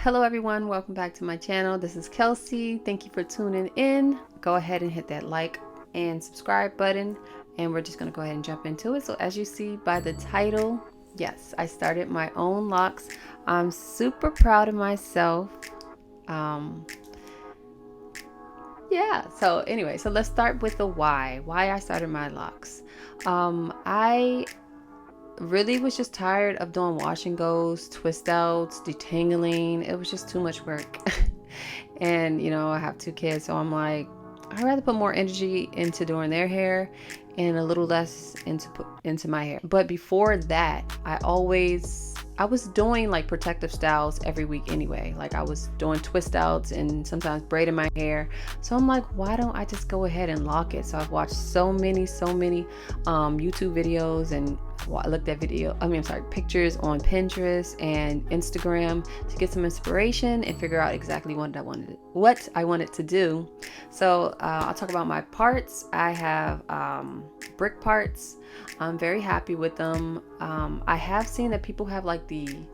Hello everyone, welcome back to my channel. This is Kelsey. Thank you for tuning in. Go ahead and hit that like and subscribe button, and we're just going to go ahead and jump into it. So as you see by the title, yes, I started my own locks. I'm super proud of myself. Yeah, so anyway, so let's start with the why I started my locks. I really was just tired of doing wash and goes, twist outs, detangling. It was just too much work. And you know, I have two kids, so I'm like, I'd rather put more energy into doing their hair and a little less into my hair. But before that, I was doing like protective styles every week anyway. Like I was doing twist outs and sometimes braiding my hair. So I'm like, why don't I just go ahead and lock it? So I've watched so many YouTube videos, and I looked at pictures on Pinterest and Instagram to get some inspiration and figure out exactly what I wanted to do. So I'll talk about my parts. I have brick parts. I'm very happy with them. I have seen that people have like the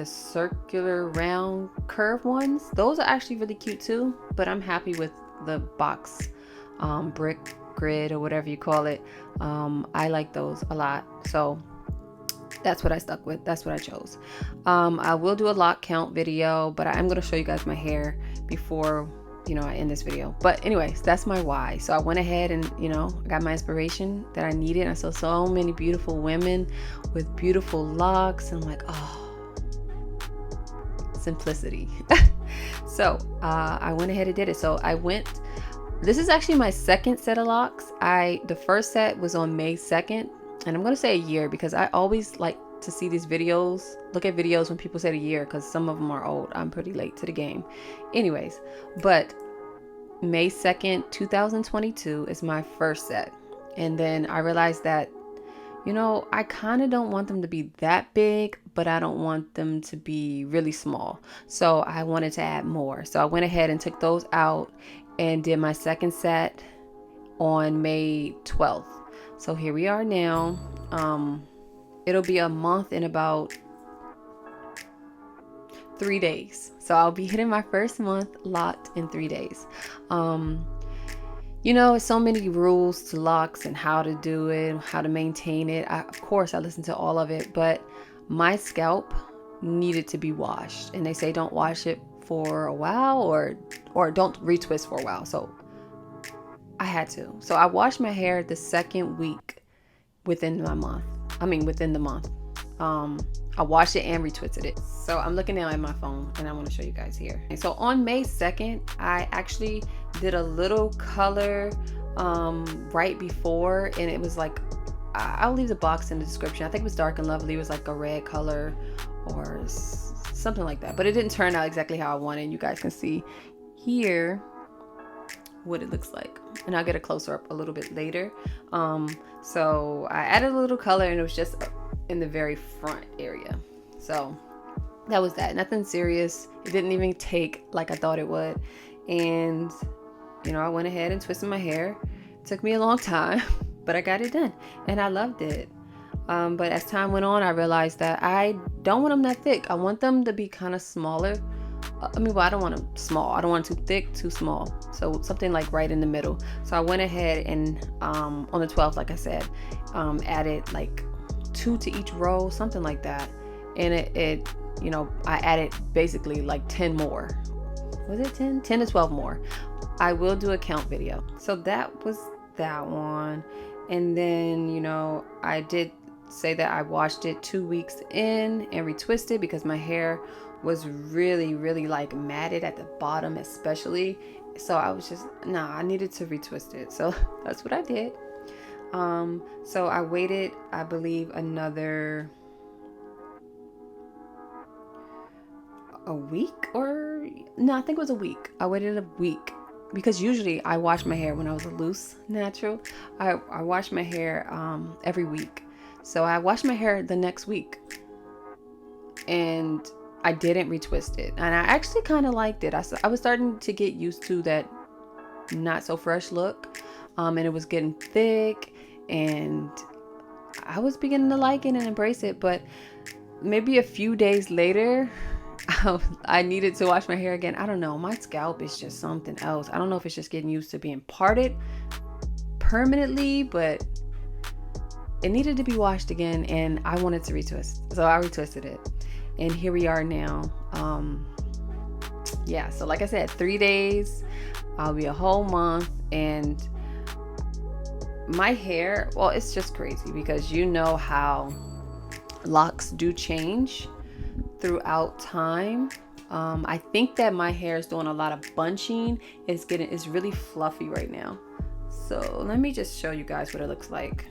circular round curve ones. Those are actually really cute too, but I'm happy with the box brick grid or whatever you call it. I like those a lot, so that's what I stuck with. That's what I chose. I will do a lock count video, but I'm going to show you guys my hair before I end this video. But anyways, that's my why. So I went ahead and got my inspiration that I needed. I saw so many beautiful women with beautiful locks, and I'm like, oh, simplicity. So I went ahead and did it. So this is actually my second set of locks. The first set was on May 2nd, and I'm going to say a year because I always like to see these videos, look at videos when people say a year, because some of them are old. I'm pretty late to the game. Anyways, but May 2nd, 2022 is my first set. And then I realized that, I kind of don't want them to be that big, but I don't want them to be really small. So I wanted to add more. So I went ahead and took those out and did my second set on May 12th. So here we are now. It'll be a month in about 3 days. So I'll be hitting my first month locked in 3 days. So many rules to locks and how to do it, how to maintain it. Of course, I listened to all of it, but my scalp needed to be washed. And they say don't wash it for a while or don't retwist for a while. So I had to. So I washed my hair the second week within the month. I washed it and retwisted it. So I'm looking now at my phone and I want to show you guys here. So on May 2nd, I actually did a little color right before, and it was like, I'll leave the box in the description. I think it was Dark and Lovely. It was like a red color or something like that, but it didn't turn out exactly how I wanted. You guys can see here what it looks like, and I'll get a closer up a little bit later. So I added a little color, and it was just in the very front area. So that was that. Nothing serious. It didn't even take like I thought it would. And I went ahead and twisted my hair. It took me a long time, but I got it done and I loved it. But as time went on, I realized that I don't want them that thick. I want them to be kind of smaller. I don't want them small. I don't want them too thick, too small. So something like right in the middle. So I went ahead and on the 12th, like I said, added like 2 to each row, something like that. And I added basically like 10 more. Was it 10? 10 to 12 more. I will do a count video. So that was that one. And then, I did say that I washed it 2 weeks in and retwisted because my hair was really like matted at the bottom especially. So I was just, I needed to retwist it. So that's what I did. So I waited, I believe, another a week, or no, I think it was a week. I waited a week because usually I wash my hair when I was a loose natural. I wash my hair every week. So I washed my hair the next week and I didn't retwist it, and I actually kind of liked it. I was starting to get used to that not so fresh look, and it was getting thick, and I was beginning to like it and embrace it. But maybe a few days later, I needed to wash my hair again. I don't know. My scalp is just something else. I don't know if it's just getting used to being parted permanently, but it needed to be washed again, and I wanted to retwist. So I retwisted it. And here we are now. Yeah, so like I said, 3 days. I'll be a whole month, and my hair, well, it's just crazy because you know how locks do change throughout time. I think that my hair is doing a lot of bunching. It's really fluffy right now. So let me just show you guys what it looks like.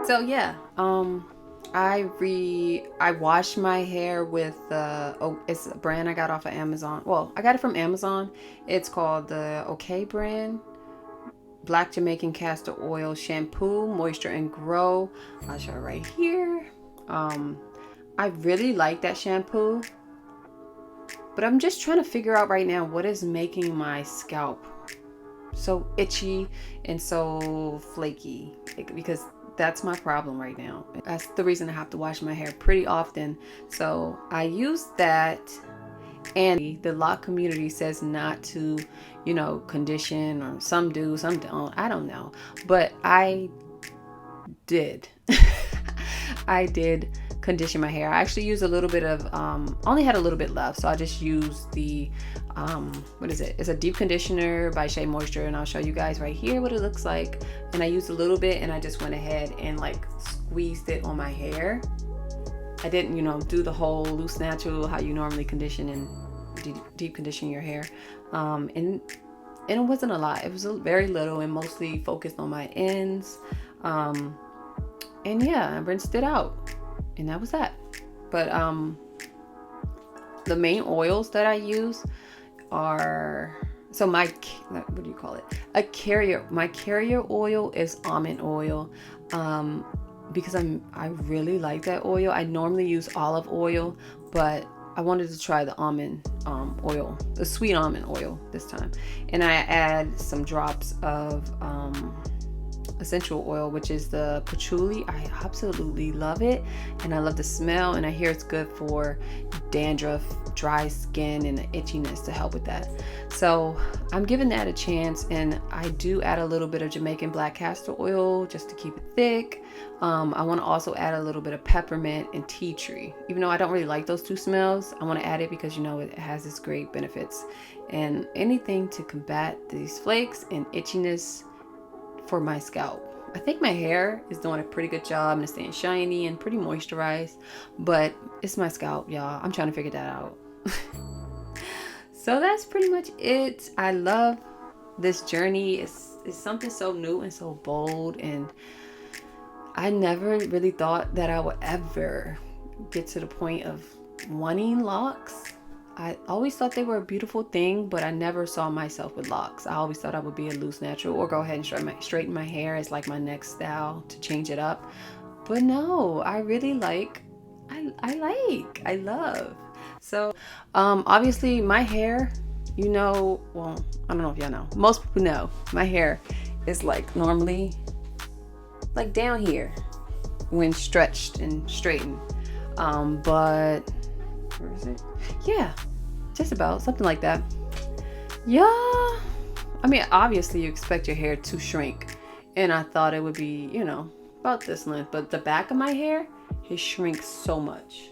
So yeah, I wash my hair with it's a brand I got off of Amazon. Well, I got it from Amazon. It's called the OK brand. Black Jamaican Castor Oil Shampoo, Moisture and Grow. I'll show it right here. I really like that shampoo, but I'm just trying to figure out right now what is making my scalp so itchy and so flaky, because that's my problem right now. That's the reason I have to wash my hair pretty often. So I use that, and the lock community says not to, condition, or some do, some don't. I don't know, but I did. I did condition my hair. I actually used a little bit of, only had a little bit left, so I just used the, what is it? It's a deep conditioner by Shea Moisture, and I'll show you guys right here what it looks like. And I used a little bit, and I just went ahead and like squeezed it on my hair. I didn't, do the whole loose natural, how you normally condition and deep condition your hair. And it wasn't a lot. It was very little and mostly focused on my ends. And yeah, I rinsed it out, and that was that. But the main oils that I use are, so my, what do you call it? My carrier oil is almond oil, because I really like that oil. I normally use olive oil, but I wanted to try the almond oil, the sweet almond oil this time. And I add some drops of essential oil, which is the patchouli. I absolutely love it, and I love the smell, and I hear it's good for dandruff, dry skin, and the itchiness, to help with that. So I'm giving that a chance, and I do add a little bit of Jamaican black castor oil just to keep it thick. I want to also add a little bit of peppermint and tea tree. Even though I don't really like those two smells, I want to add it because it has its great benefits, and anything to combat these flakes and itchiness for my scalp. I think my hair is doing a pretty good job, and it's staying shiny and pretty moisturized, but it's my scalp, y'all. I'm trying to figure that out. So that's pretty much it. I love this journey. It's something so new and so bold, and I never really thought that I would ever get to the point of wanting locks. I always thought they were a beautiful thing, but I never saw myself with locks. I always thought I would be a loose natural, or go ahead and straighten my hair as like my next style to change it up. But no, I really I love. So obviously my hair, well, I don't know if y'all know. Most people know my hair is like normally like down here when stretched and straightened. But where is it? Yeah, just about something like that. Yeah, I mean, obviously you expect your hair to shrink, and I thought it would be, about this length, but the back of my hair, it shrinks so much,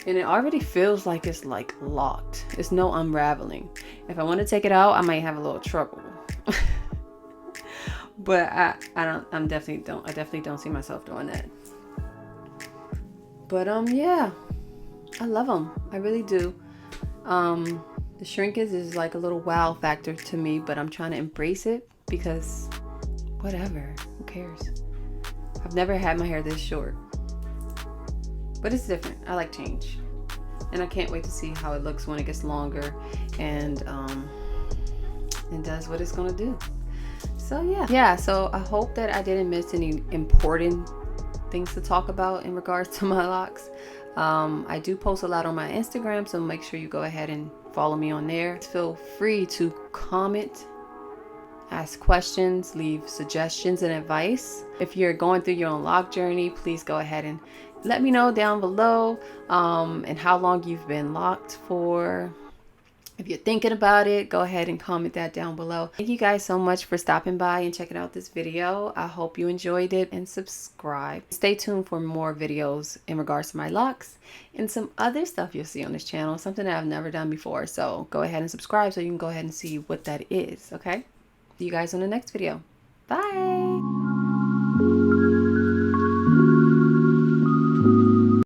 and it already feels like it's like locked. It's no unraveling. If I want to take it out, I might have a little trouble. But I definitely don't see myself doing that. But yeah, I love them. I really do. The shrinkage is like a little wow factor to me, but I'm trying to embrace it because whatever, who cares? I've never had my hair this short, but it's different. I like change, and I can't wait to see how it looks when it gets longer and does what it's gonna do. So yeah, so I hope that I didn't miss any important things to talk about in regards to my locks. I do post a lot on my Instagram, so make sure you go ahead and follow me on there. Feel free to comment, ask questions, leave suggestions and advice. If you're going through your own lock journey, please go ahead and let me know down below, and how long you've been locked for. If you're thinking about it, go ahead and comment that down below. Thank you guys so much for stopping by and checking out this video. I hope you enjoyed it, and subscribe. Stay tuned for more videos in regards to my locks and some other stuff you'll see on this channel, something that I've never done before. So go ahead and subscribe so you can go ahead and see what that is, okay? See you guys on the next video. Bye.